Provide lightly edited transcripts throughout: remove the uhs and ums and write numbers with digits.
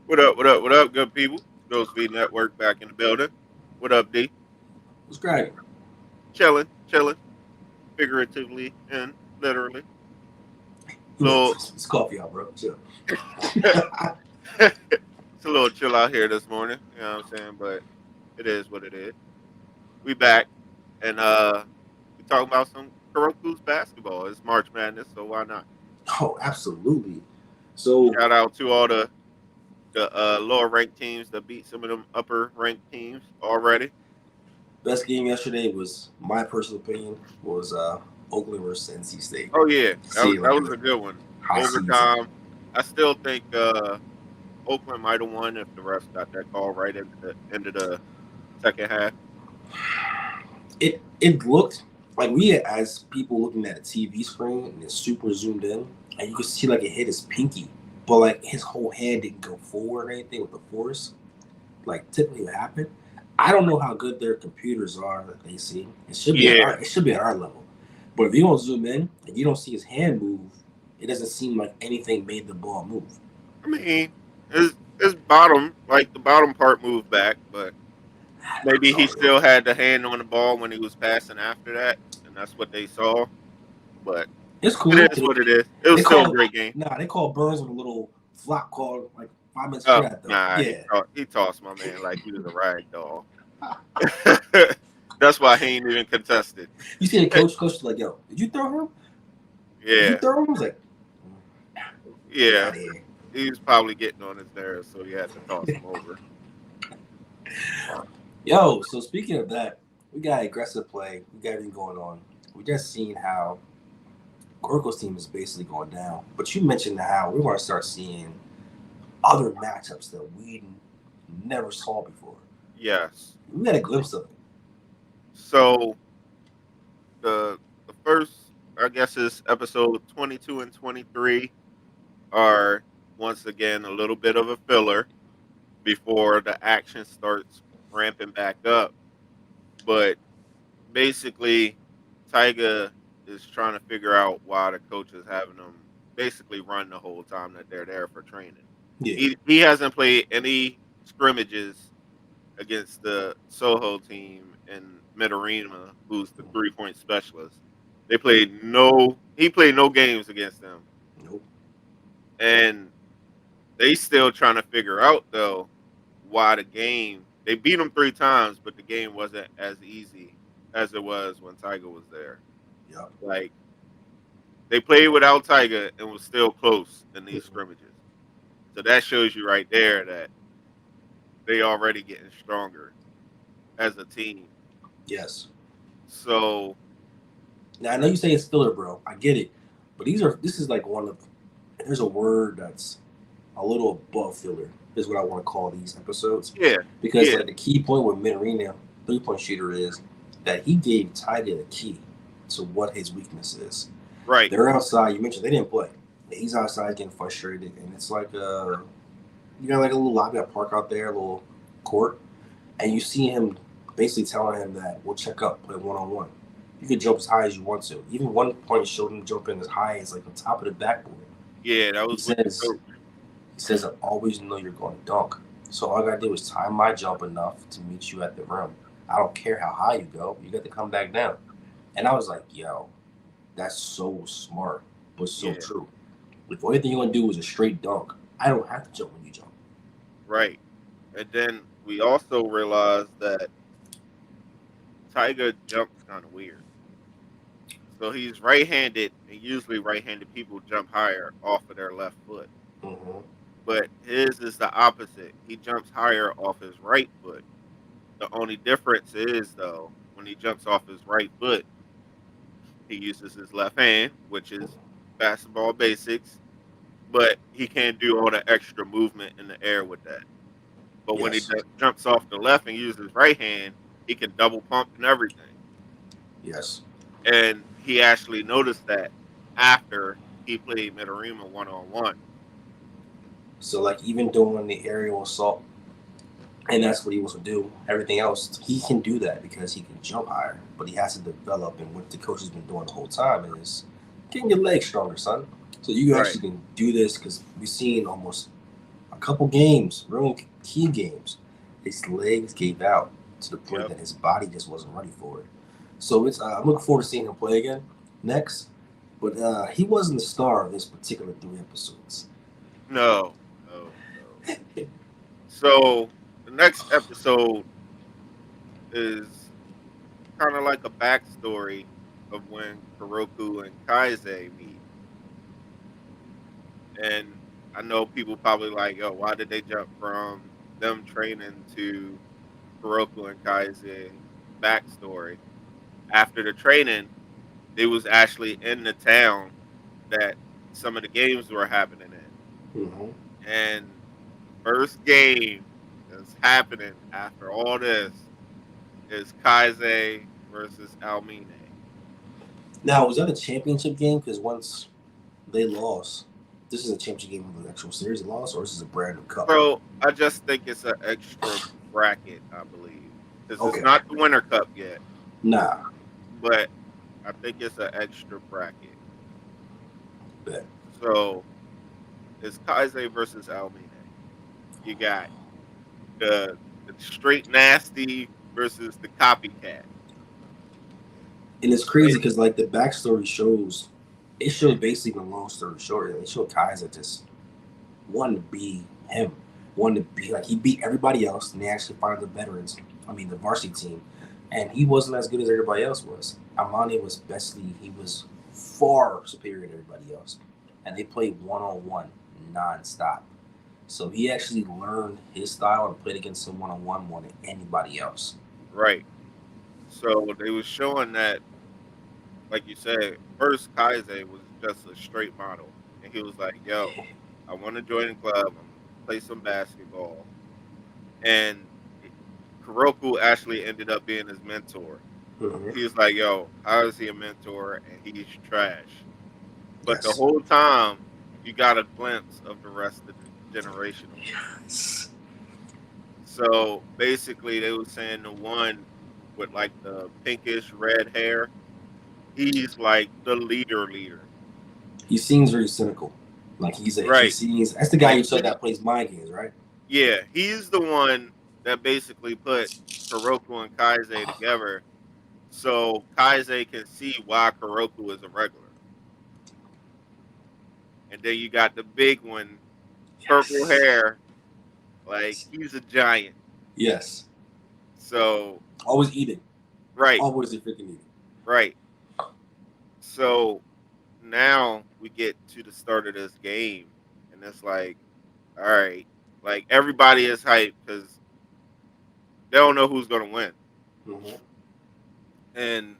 What up? What up? What up, good people? Ghost V Network back in the building. What up, D? What's cracking? Chilling, chilling, figuratively and literally. You know, Little, it's coffee out, bro. Chill. it's a little chill out here this morning. You know what I'm saying? But it is what it is. We back and we talking about some Kuroko's basketball. It's March Madness, so why not? Oh, absolutely. So, Shout out to all the lower ranked teams that beat some of them upper ranked teams already. best game yesterday was my personal opinion was Oakland versus NC State. Oh yeah, See, that like in was the a good one. high season. Overtime. I still think Oakland might have won if the refs got that call right at the end of the second half. It looked like we as people looking at a TV screen and it's super zoomed in, and you could see like it hit his pinky, but like his whole hand didn't go forward or anything with the force. Like typically would happen. I don't know how good their computers are that they see. Yeah, It should be at our level. But if you don't zoom in and you don't see his hand move, it doesn't seem like anything made the ball move. I mean his bottom, like the bottom part moved back, but maybe That's he all it is. still had the hand on the ball when he was passing after that, and that's what they saw. But It's it cool. is what it is. It was still a great game. They call Burns with a little flop call like 5 minutes for Oh that though. nah, Yeah. he tossed my man like he was a rag doll. That's why he ain't even contested. You see the coach was like, yo, did you throw him? Did you Yeah, throw him? I was like, get yeah. out of here. He was probably getting on his nerves, so he had to toss him over. Yo, so speaking of that, we got aggressive play. We got everything going on. We just seen how Kuroko's team is basically going down. But you mentioned how we want to start seeing other matchups that we never saw before. Yes. We got a glimpse of it. So the first, I guess, is episode 22 and 23 are once again a little bit of a filler before the action starts ramping back up. But basically, Tyga is trying to figure out why the coach is having them basically run the whole time that they're there for training. Yeah. He hasn't played any scrimmages against the Soho team in Mid Arena, who's the 3 point specialist. He played no games against them. Nope. And they still trying to figure out though why they beat them 3 times, but the game wasn't as easy as it was when Tiger was there. Yep. Like they played without Tiger and was still close in these scrimmages. So that shows you right there that they already getting stronger as a team. Yes. So Now I know you say it's filler, bro. I get it. But this is like one of there's a word that's a little above filler, is what I want to call these episodes. yeah, Because yeah, like the key point with Minorino, 3 point shooter, is that he gave Tiger the key to what his weakness is. right. They're outside. You mentioned they didn't play. He's outside getting frustrated, and it's like you got like a little lobby, a park out there, a little court, and you see him basically telling him that we'll check up, play 1-on-1. You can jump as high as you want to. Even one point showed him jumping as high as like the top of the backboard. Yeah, that He was with the says coach. he says I always know you're going to dunk. So all I gotta do is time my jump enough to meet you at the rim. I don't care how high you go, you got to come back down. And I was like, yo, that's so smart, but so Yeah, true. If the only thing you're gonna do is a straight dunk, I don't have to jump when you jump. right. And then we also realized that Tiger jumps kind of weird. So he's right-handed, and usually right-handed people jump higher off of their left foot. Mm-hmm. But his is the opposite. He jumps higher off his right foot. The only difference is though, when he jumps off his right foot, he uses his left hand, which is basketball basics, but he can't do all the extra movement in the air with that. But when he Yes. jumps off the left and uses his right hand, he can double pump and everything. Yes. And he actually noticed that after he played Mitarima 1-on-1. So like even doing the aerial assault, and that's what he wants to do. Everything else, he can do that because he can jump higher. But he has to develop, and what the coach has been doing the whole time is getting your legs stronger, son. So you Right. actually can do this because we've seen almost a couple games, real key games, his legs gave out to the point Yep. that his body just wasn't ready for it. So it's I'm looking forward to seeing him play again next. But he wasn't the star of this particular 3 episodes. No, no, no. So the next episode is kind of like a backstory of when Kuroko and Kaize meet. And I know people probably like, yo, why did they jump from them training to Kuroko and Kaize backstory? After the training, they was actually in the town that some of the games were happening in. Mm-hmm. And the first game that's happening after all this is Kaize versus Almine. Now, was that a championship game? Because once they lost, this is a championship game of the actual series they lost, or this is a brand new cup? So I just think it's an extra bracket, I believe, because it's Okay. not the Winter Cup yet, Nah. but I think it's an extra bracket. Bet. So it's Kaize versus Almine. You got the straight nasty versus the copycat. And it's So crazy because like the backstory shows, it shows basically the long story short. They show Kaiser just wanted to be him, wanted to be like he beat everybody else, and they actually find the veterans. I mean the varsity team, and he wasn't as good as everybody else was. Amani was bestly he was far superior to everybody else, and they played 1-on-1 nonstop. So he actually learned his style and played against him 1-on-1 more than anybody else. right. So they was showing that, like you said, first Kaize was just a straight model, and he was like, "Yo, I want to join the club. I'm gonna play some basketball." And Kuroko actually ended up being his mentor. Mm-hmm. He was like, "Yo, how is he a mentor and he's trash?" But the Yes. whole time, you got a glimpse of the rest of the generation on him. Yes. So basically, they were saying the one with like the pinkish red hair, he's like the leader. He seems very cynical. Like he Right. seems that's the guy Like you said that plays mind games, right? yeah, he's the one that basically put Kuroko and Kaize together so Kaize can see why Kuroko is a regular. And then you got the big one, purple Yes. hair, like he's a giant. Yes. So Always eating. right, Always a freaking eating. right. So now we get to the start of this game, and it's like, all right, like everybody is hyped because they don't know who's gonna win, Mm-hmm. and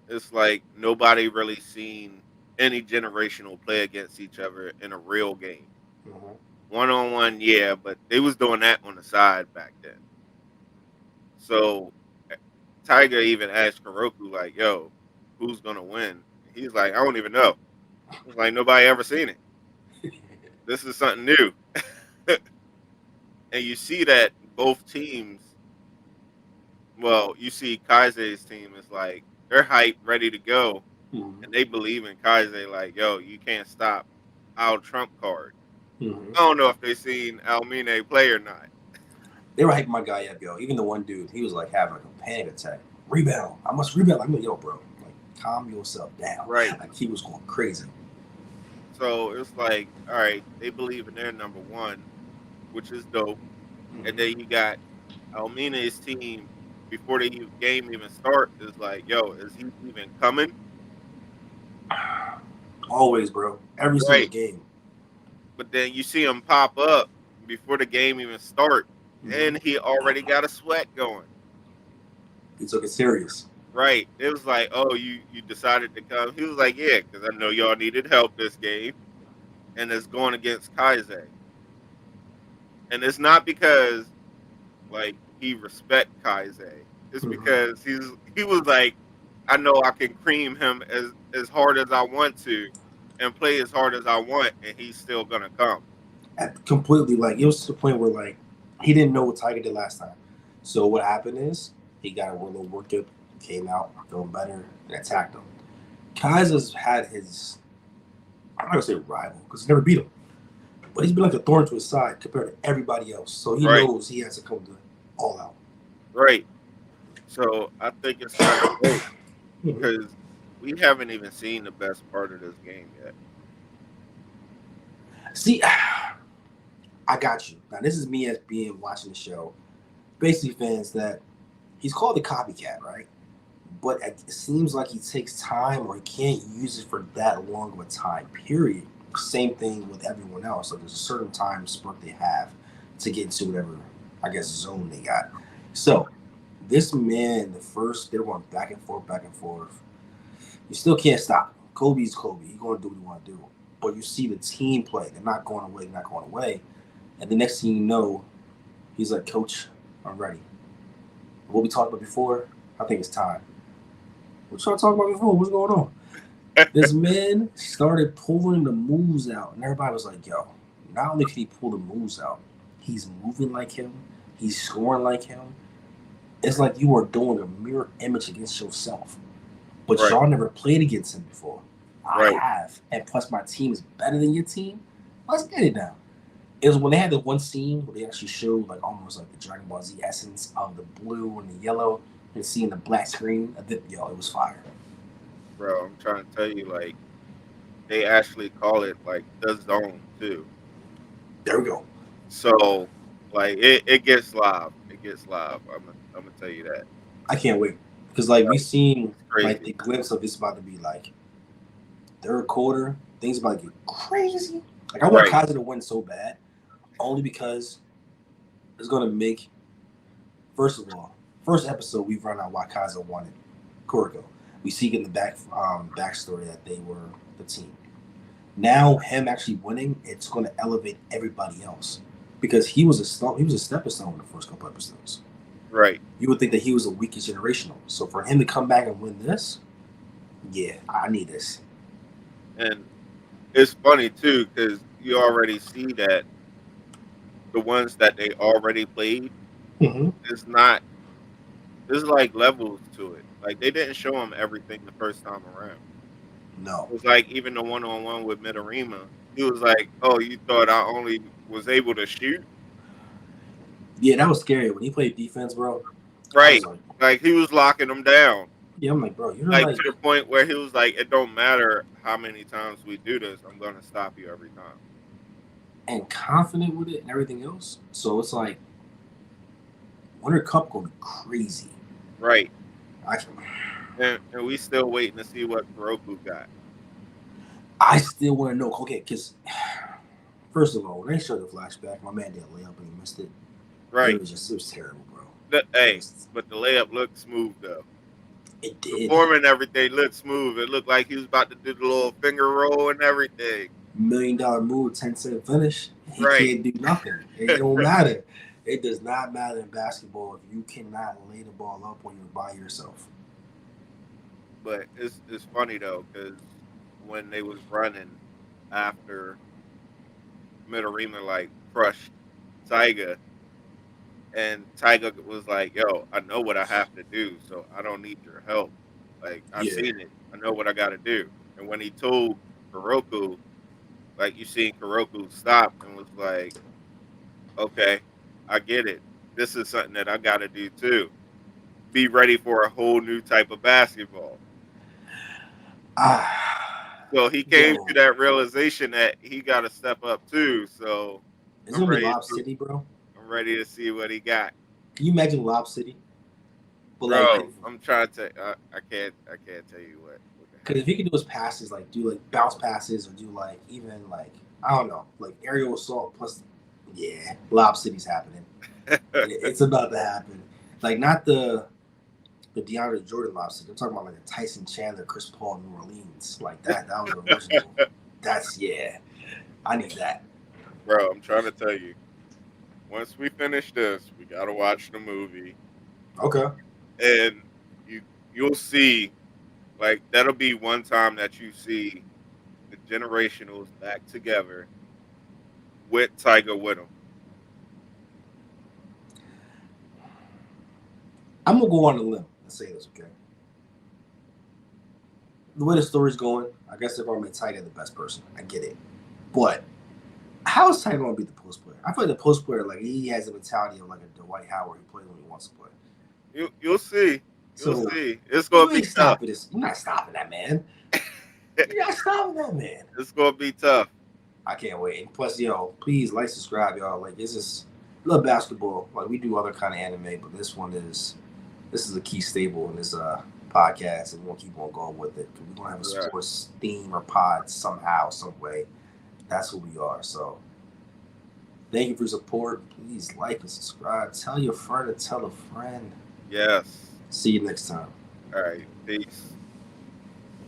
it's like nobody really seen any generational play against each other in a real game. Mm-hmm. 1-on-1, yeah, but they was doing that on the side back then. So Tiger even asked Kuroko like, "Yo, who's gonna win?" And he's like, "I don't even know." It's like nobody ever seen it. This is something new. And you see that both teams, well, you see Kaise's team is like they're hyped, ready to go, Mm-hmm. and they believe in Kaise like, yo, you can't stop our trump card. Mm-hmm. I don't know if they seen Almine play or not. They were hyping my guy up, yo. Even the one dude, he was like having like a panic attack. Rebound. I must rebound. I'm like, yo, bro. Like, calm yourself down. Right. Like he was going crazy. So it's like, all right, they believe in their number one, which is dope. And Mm-hmm. then you got Almine's team before the game even start is like, yo, is he even coming? Always, bro. Every single Right. game. But then you see him pop up before the game even start, Mm-hmm. and he already got a sweat going. He took it serious. Right. It was like, oh, you decided to come. He was like, yeah, because I know y'all needed help this game, and it's going against Kaise. And it's not because like he respect Kaise. It's Mm-hmm. because he was like, I know I can cream him as hard as I want to, and play as hard as I want, and he's still gonna come. Completely like it was to the point where like he didn't know what Tiger did last time. So what happened is he got a little workup, came out feeling better, and attacked him. Kaiser's had his I'm not gonna say rival because he never beat him, but he's been like a thorn to his side compared to everybody else. So he Right, knows he has to come to all out. right. So I think it's kind of dope Mhm. because we haven't even seen the best part of this game yet. See, I got you. Now this is me as being watching the show. Basically, fans that he's called the copycat, right? But it seems like he takes time or he can't use it for that long of a time period. Same thing with everyone else. Like there's a certain time spurt they have to get into whatever, I guess, zone they got. So this man, the first they're going back and forth, back and forth. You still can't stop him. Kobe's Kobe. He's going to do what he want to do. But you see the team play. They're not going away. They're not going away. And the next thing you know, he's like, Coach, I'm ready. What we talked about before, I think it's time. What y'all talking about before? What's going on? This man started pulling the moves out, and everybody was like, yo, not only can he pull the moves out, he's moving like him, he's scoring like him. It's like you are doing a mirror image against yourself. But Right, y'all never played against him before. I right, have. And plus, my team is better than your team. Let's get it now. It was when they had the one scene where they actually showed like almost like the Dragon Ball Z essence of the blue and the yellow and seeing the black screen. Yo, it was fire. bro. I'm trying to tell you, like they actually call it like the zone too. There we go. So like it gets live. It gets live. I'm gonna tell you that. I can't wait because like we Like seen it's like crazy. the glimpse of it's about to be like third quarter. Things about to get crazy. Like I want Right, Kaiser to win so bad, only because it's gonna make. First of all, first episode we've run out why Kaiser wanted Kuroko. We see in the backstory that they were the team. Now him actually winning, it's going to elevate everybody else because he was a stepping stone in the first couple episodes. right. You would think that he was the weakest generational. So for him to come back and win this, yeah, I need this. And it's funny too because you already see that the ones that they already played Mm-hmm. is not. There's like levels to it. Like they didn't show him everything the first time around. No. It was like even the one on one with Mitarima, he was like, "Oh, you thought I only was able to shoot?" Yeah, that was scary when he played defense, bro. I was Right. like, Like he was locking them down. yeah, I'm like, bro, you're Like like, to the point where he was like, "It don't matter how many times we do this, I'm gonna stop you every time." and confident with it and everything else. So it's like Winter Cup gonna be crazy. Right. I can, And we still waiting to see what Kuroko got. I still want to know. Okay, because first of all, when they showed the flashback, my man did a layup and he missed it. Right. It was terrible, bro. It Hey, was, but the layup looked smooth though. it The did. form and everything looked smooth. It looked like he was about to do the little finger roll and everything. $1 million move, 10-cent finish. He Right. can't do nothing. It don't matter. It does not matter in basketball if you cannot lay the ball up when you're by yourself. But it's funny though because when they was running after Mitarima like crushed Tyga, and Tyga was like, "Yo, I know what I have to do, so I don't need your help. Like I've Yeah. seen it. I know what I got to do." And when he told Kuroko, like you seen Kuroko stop and was like, "Okay, I get it. This is something that I got to do too. Be ready for a whole new type of basketball." Ah, So he came yo, to that realization that he got to step up too. So it's I'm gonna be ready Lob to City, bro. I'm ready to see what he got, Can you imagine Lob City? But like, bro. I'm trying to. I can't tell you what the because hell. if he could do his passes, like do like bounce passes or do like even like I don't know, like aerial assault plus, yeah, Lob City's happening. It's about to happen. Like not the DeAndre Jordan Lob City. I'm talking about like a Tyson Chandler, Chris Paul, New Orleans, like that. That was the original. That's yeah. I need that. Bro, I'm trying to tell you. Once we finish this, we gotta watch the movie, Okay. and you you'll see. Like that'll be one time that you see the generationals back together with Tiger with them. I'm gonna go on a limb and say this. Okay. The way the story's going, I guess they're gonna make Tiger the best person. I get it, but How is Ty going to beat the post player? I feel like the post player, like he has the mentality of like a Dwight Howard. He plays when he wants to play. You'll see. You'll So see. It's gonna you be ain't tough. stopping this. You're not stopping that man. You're not stopping that man. It's gonna be tough. I can't wait. And plus, please like, subscribe, y'all. Like this is love basketball. Like we do other kind of anime, but this is a key staple in this podcast, and we'll keep on going with it. We're gonna have a Right. sports theme or pod somehow, some way. That's who we are. So thank you for your support. Please like and subscribe. Tell your friend to tell a friend. Yes. See you next time. All right. Peace.